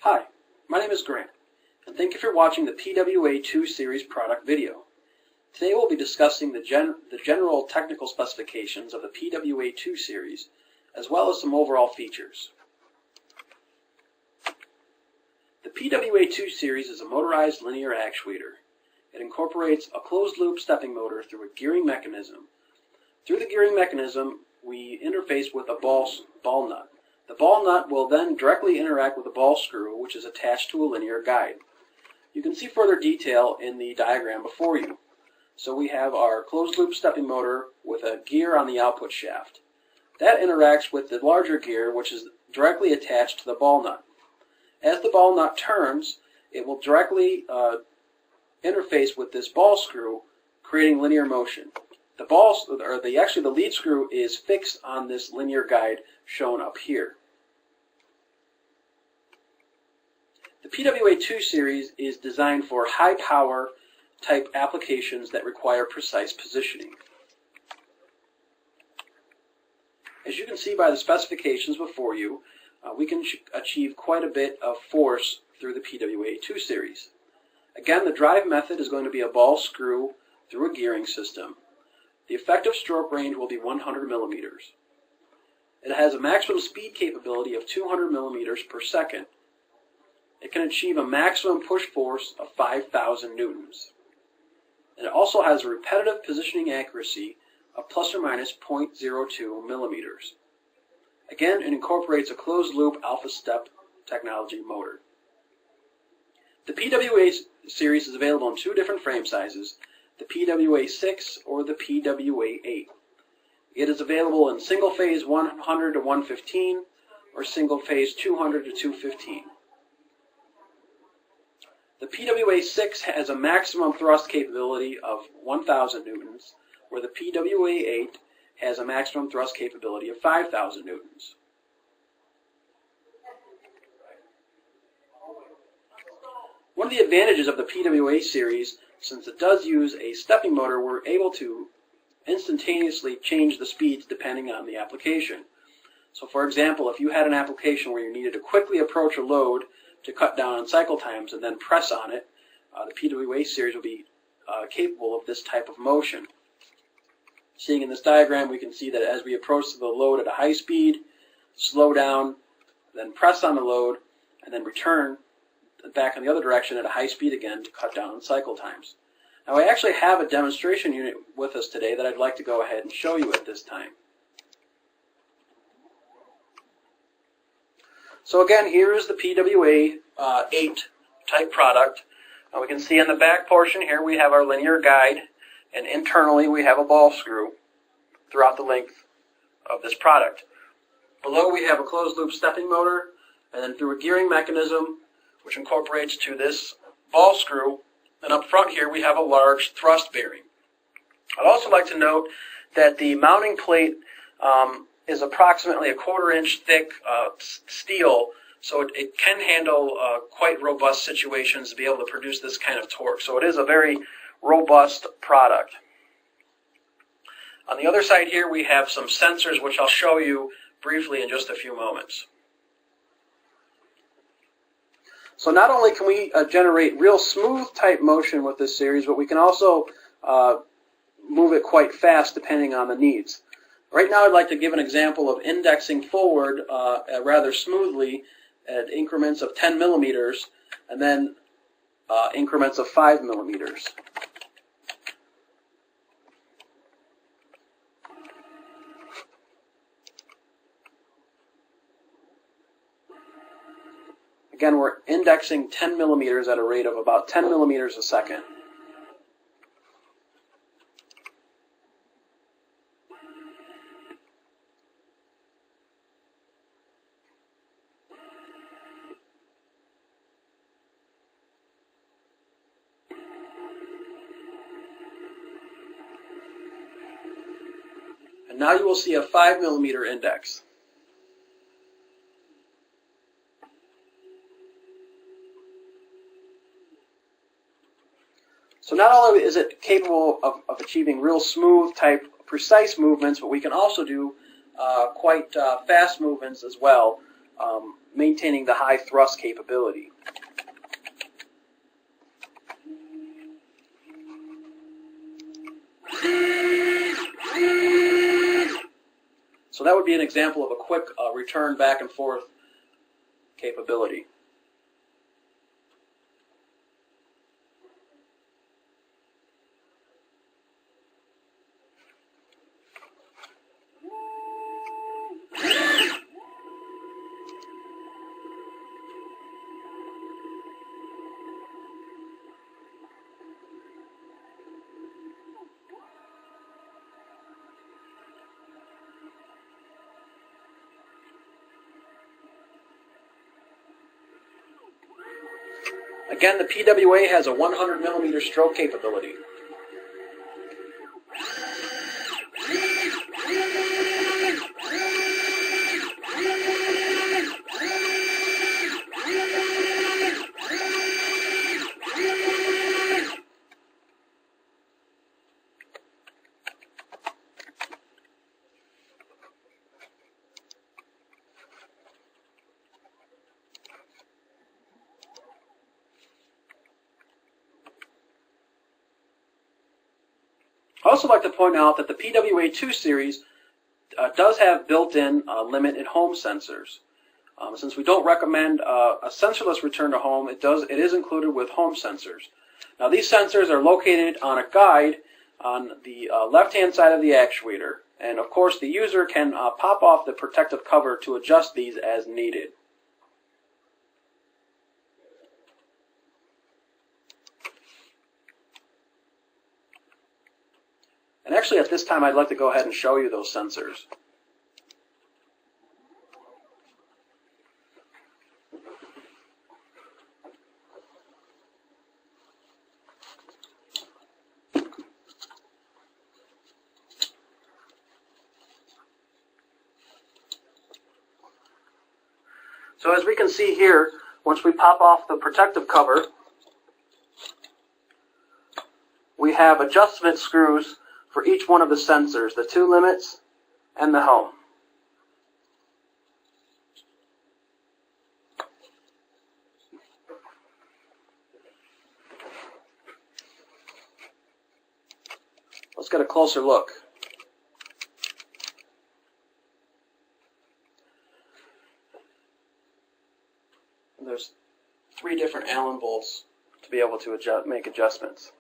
Hi, my name is Grant, and thank you for watching the PWA2 series product video. Today we'll be discussing the general technical specifications of the PWA2 series, as well as some overall features. The PWA2 series is a motorized linear actuator. It incorporates a closed-loop stepping motor through a gearing mechanism. Through the gearing mechanism, we interface with a ball nut. The ball nut will then directly interact with the ball screw, which is attached to a linear guide. You can see further detail in the diagram before you. So we have our closed-loop stepping motor with a gear on the output shaft. That interacts with the larger gear, which is directly attached to the ball nut. As the ball nut turns, it will directly interface with this ball screw, creating linear motion. The lead screw is fixed on this linear guide shown up here. The PWA2 series is designed for high power type applications that require precise positioning. As you can see by the specifications before you, we can achieve quite a bit of force through the PWA2 series. Again, the drive method is going to be a ball screw through a gearing system. The effective stroke range will be 100 millimeters. It has a maximum speed capability of 200 millimeters per second. It can achieve a maximum push force of 5,000 newtons. And it also has a repetitive positioning accuracy of plus or minus 0.02 millimeters. Again, it incorporates a closed-loop alpha step technology motor. The PWA series is available in two different frame sizes, the PWA6 or the PWA8. It is available in single phase 100 to 115 or single phase 200 to 215. The PWA6 has a maximum thrust capability of 1,000 newtons, where the PWA8 has a maximum thrust capability of 5,000 newtons. One of the advantages of the PWA series, since it does use a stepping motor, we're able to instantaneously change the speeds depending on the application. So for example, if you had an application where you needed to quickly approach a load to cut down on cycle times and then press on it, the PWA series will be capable of this type of motion. Seeing in this diagram, we can see that as we approach the load at a high speed, slow down, then press on the load, and then return back in the other direction at a high speed again to cut down on cycle times. Now I actually have a demonstration unit with us today that I'd like to go ahead and show you at this time. So again, here is the PWA8 type product. Now we can see in the back portion here we have our linear guide, and internally we have a ball screw throughout the length of this product. Below we have a closed loop stepping motor, and then through a gearing mechanism which incorporates to this ball screw, and up front here we have a large thrust bearing. I'd also like to note that the mounting plate is approximately a 1/4 inch thick steel, so it can handle quite robust situations to be able to produce this kind of torque. So it is a very robust product. On the other side here we have some sensors which I'll show you briefly in just a few moments. So not only can we generate real smooth type motion with this series, but we can also move it quite fast depending on the needs. Right now I'd like to give an example of indexing forward rather smoothly at increments of 10 millimeters and then increments of 5 millimeters. Again, we're indexing 10 millimeters at a rate of about 10 millimeters a second. And now you will see a 5 millimeter index. So not only is it capable of achieving real smooth type precise movements, but we can also do quite fast movements as well. maintaining the high thrust capability. So that would be an example of a quick return back and forth capability. Again, the PWA has a 100 millimeter stroke capability. I'd also like to point out that the PWA2 series does have built-in limit and home sensors. Since we don't recommend a sensorless return to home, it is included with home sensors. Now these sensors are located on a guide on the left-hand side of the actuator, and of course the user can pop off the protective cover to adjust these as needed. And actually at this time I'd like to go ahead and show you those sensors. So as we can see here, once we pop off the protective cover, we have adjustment screws for each one of the sensors, the 2 limits and the home. Let's get a closer look. There's 3 different Allen bolts to be able to make adjustments.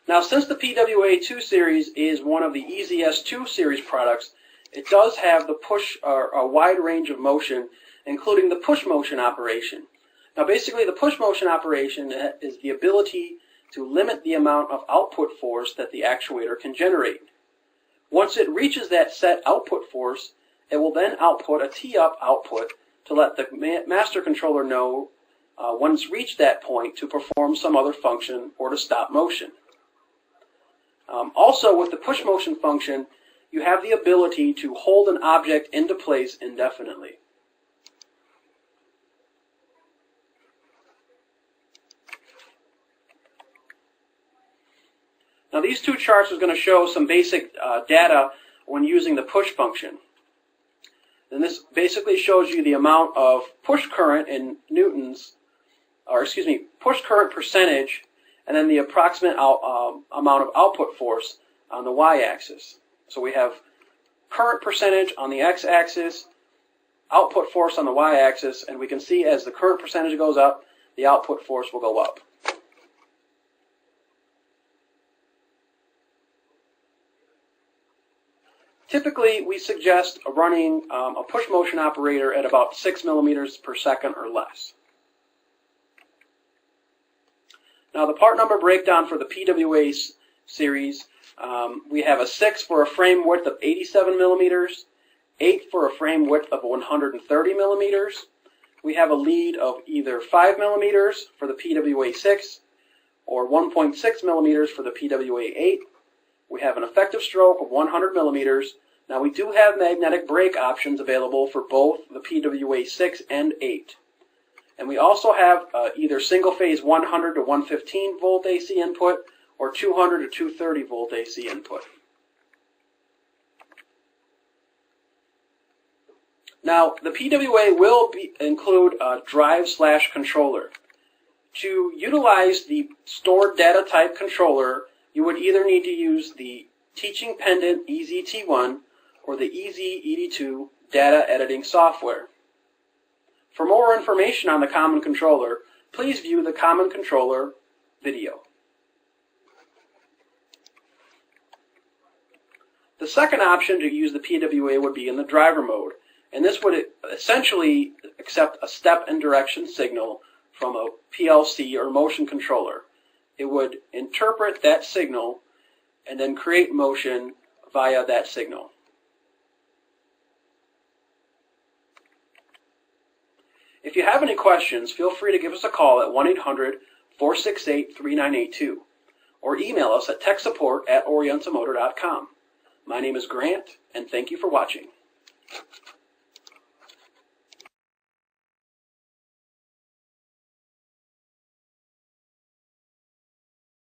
Now, since the PWA2 series is one of the EZS2 series products, it does have the push or a wide range of motion, including the push motion operation. Now, basically, the push motion operation is the ability to limit the amount of output force that the actuator can generate. Once it reaches that set output force, it will then output a T-up output to let the master controller know when it's reached that point to perform some other function or to stop motion. Also, with the push motion function, you have the ability to hold an object into place indefinitely. Now, these 2 charts are going to show some basic data when using the push function. And this basically shows you the amount of push current in newtons, or excuse me, push current percentage, and then the approximate amount of output force on the y-axis. So we have current percentage on the x-axis, output force on the y-axis, and we can see as the current percentage goes up, the output force will go up. Typically, we suggest running a push motion operator at about 6 millimeters per second or less. Now, the part number breakdown for the PWA series, we have a 6 for a frame width of 87 millimeters, 8 for a frame width of 130 millimeters. We have a lead of either 5 millimeters for the PWA 6 or 1.6 millimeters for the PWA 8. We have an effective stroke of 100 millimeters. Now, we do have magnetic brake options available for both the PWA 6 and 8. And we also have either single-phase 100 to 115 volt AC input or 200 to 230 volt AC input. Now, the PWA will include a drive/controller. To utilize the stored data type controller, you would either need to use the Teaching Pendant EZT1 or the EZ82 data editing software. For more information on the Common Controller, please view the Common Controller video. The second option to use the PWA would be in the driver mode, and this would essentially accept a step and direction signal from a PLC or motion controller. It would interpret that signal and then create motion via that signal. If you have any questions, feel free to give us a call at 1-800-468-3982 or email us at techsupport@orientamotor.com. My name is Grant, and thank you for watching.